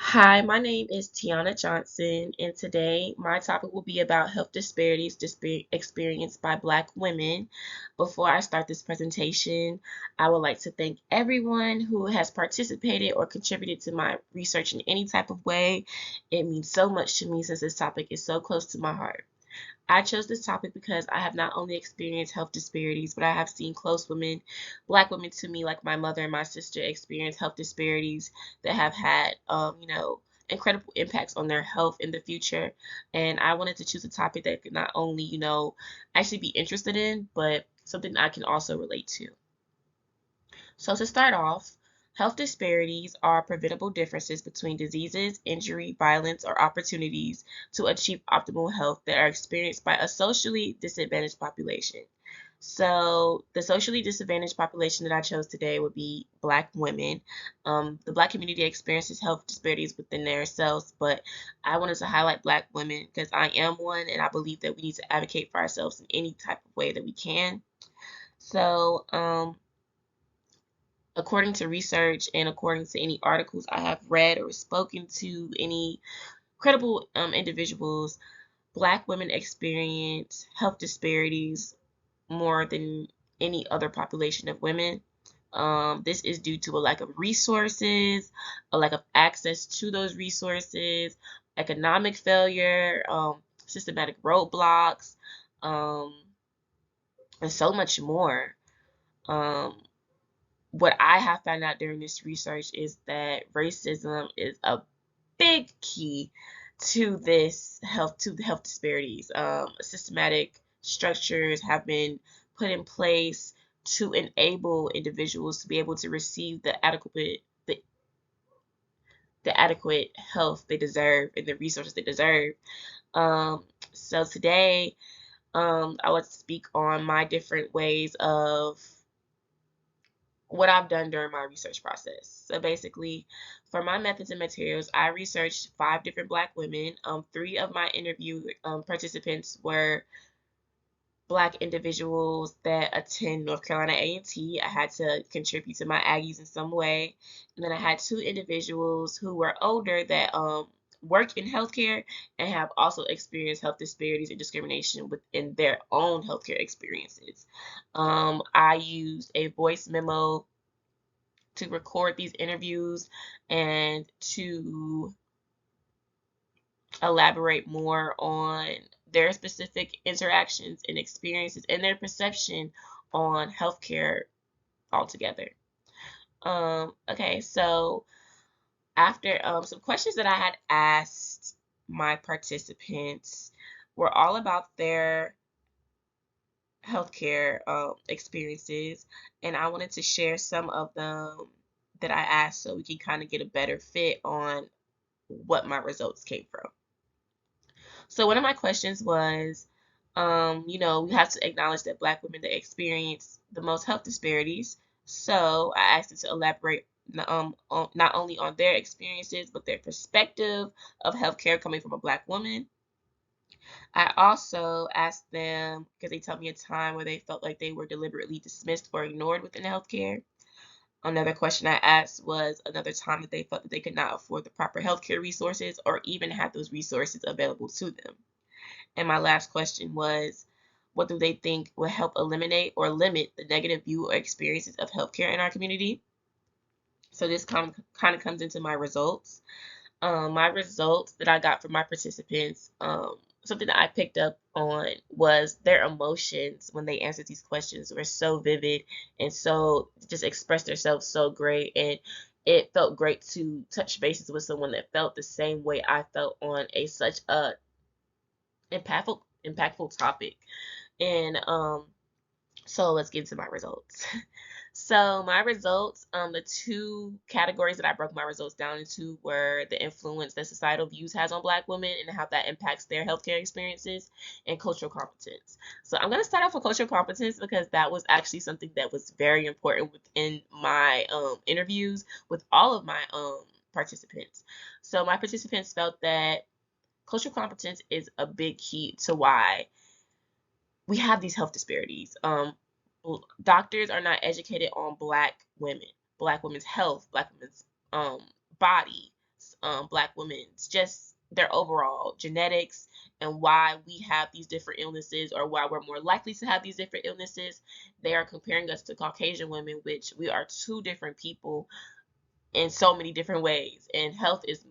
Hi, my name is Tiana Johnson, and today my topic will be about health disparities experienced by Black women. Before I start this presentation, I would like to thank everyone who has participated or contributed to my research in any type of way. It means so much to me since this topic is so close to my heart. I chose this topic because I have not only experienced health disparities, but I have seen close women, Black women to me, like my mother and my sister, experience health disparities that have had, incredible impacts on their health in the future. And I wanted to choose a topic that could not only, actually be interested in, but something I can also relate to. So to start off, health disparities are preventable differences between diseases, injury, violence, or opportunities to achieve optimal health that are experienced by a socially disadvantaged population. So the socially disadvantaged population that I chose today would be Black women. The Black community experiences health disparities within themselves, but I wanted to highlight Black women because I am one, and I believe that we need to advocate for ourselves in any type of way that we can. So, according to research and according to any articles I have read or spoken to any credible individuals, Black women experience health disparities more than any other population of women. This is due to a lack of resources, a lack of access to those resources, economic failure, systematic roadblocks, um, and so much more. Um, what I have found out during this research is that racism is a big key to the health disparities. Systematic structures have been put in place to enable individuals to be able to receive the adequate health they deserve and the resources they deserve. Um, so today, I want to speak on my different ways of what I've done during my research process. So basically, for my methods and materials, I researched five different Black women. Three of my interview participants were Black individuals that attend North Carolina A&T. I had to contribute to my Aggies in some way. And then I had two individuals who were older that work in healthcare and have also experienced health disparities and discrimination within their own healthcare experiences. I used a voice memo to record these interviews and to elaborate more on their specific interactions and experiences and their perception on healthcare altogether. Okay, so after some questions that I had asked my participants were all about their healthcare experiences, and I wanted to share some of them that I asked so we can kind of get a better fit on what my results came from. So one of my questions was, we have to acknowledge that Black women they experience the most health disparities. So I asked them to elaborate not only on their experiences but their perspective of healthcare coming from a Black woman. I also asked them because they told me a time where they felt like they were deliberately dismissed or ignored within healthcare. Another question I asked was another time that they felt that they could not afford the proper healthcare resources or even have those resources available to them. And my last question was, what do they think will help eliminate or limit the negative view or experiences of healthcare in our community? So this kind of comes into my results. My results that I got from my participants, something that I picked up on was their emotions when they answered these questions were so vivid and so just expressed themselves so great. And it felt great to touch bases with someone that felt the same way I felt on a such a impactful topic. And so let's get into my results. So my results, the two categories that I broke my results down into were the influence that societal views has on Black women and how that impacts their healthcare experiences, and cultural competence. So I'm going to start off with cultural competence because that was actually something that was very important within my interviews with all of my participants. So my participants felt that cultural competence is a big key to why we have these health disparities. Doctors are not educated on Black women, Black women's health, Black women's body. women's, Black women's, just their overall genetics and why we have these different illnesses or why we're more likely to have these different illnesses. They are comparing us to Caucasian women, which we are two different people in so many different ways, and health is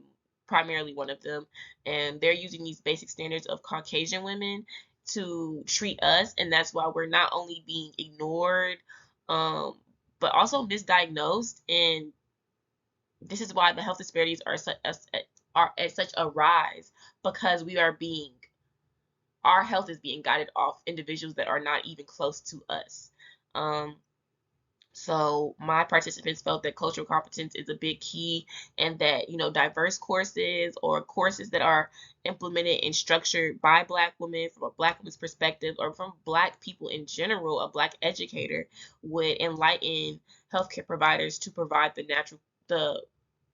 primarily one of them. And they're using these basic standards of Caucasian women to treat us, and that's why we're not only being ignored, um, but also misdiagnosed. And this is why the health disparities are at such a rise, because our health is being guided off individuals that are not even close to us. Um, so my participants felt that cultural competence is a big key, and that, diverse courses or courses that are implemented and structured by Black women from a Black woman's perspective, or from Black people in general, a Black educator, would enlighten healthcare providers to provide the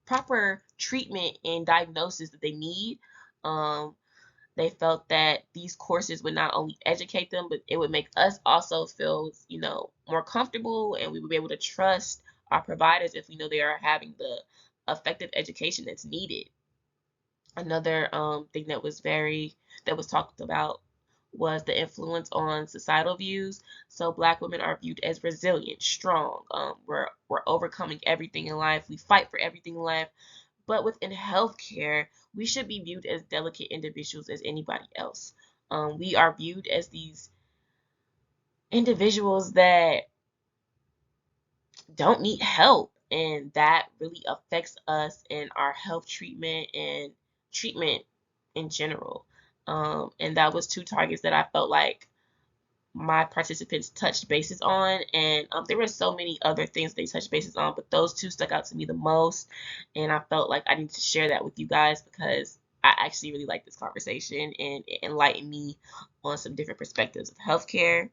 proper treatment and diagnosis that they need. Um, they felt that these courses would not only educate them, but it would make us also feel, more comfortable, and we would be able to trust our providers if we know they are having the effective education that's needed. Another thing that was talked about was the influence on societal views. So Black women are viewed as resilient, strong. We're overcoming everything in life. We fight for everything in life. But within healthcare, we should be viewed as delicate individuals as anybody else. We are viewed as these individuals that don't need help, and that really affects us in our health treatment and treatment in general. And that was two targets that I felt like my participants touched bases on, and there were so many other things they touched bases on, but those two stuck out to me the most, and I felt like I need to share that with you guys because I actually really like this conversation, and it enlightened me on some different perspectives of healthcare.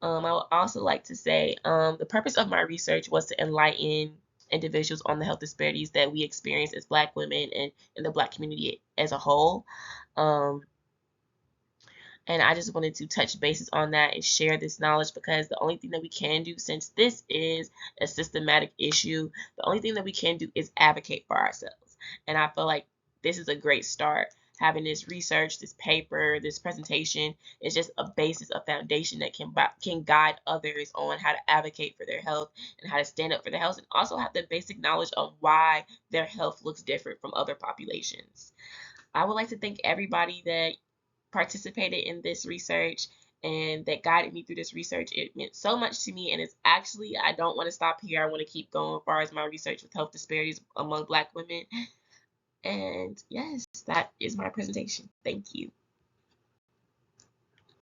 I would also like to say the purpose of my research was to enlighten individuals on the health disparities that we experience as Black women and in the Black community as a whole. Um, and I just wanted to touch bases on that and share this knowledge, because the only thing that we can do, since this is a systematic issue, the only thing that we can do is advocate for ourselves. And I feel like this is a great start. Having this research, this paper, this presentation is just a basis, a foundation that can guide others on how to advocate for their health and how to stand up for their health, and also have the basic knowledge of why their health looks different from other populations. I would like to thank everybody that participated in this research and that guided me through this research. It meant so much to me, and it's actually, I don't want to stop here. I want to keep going as far as my research with health disparities among Black women. And yes, that is my presentation. Thank you.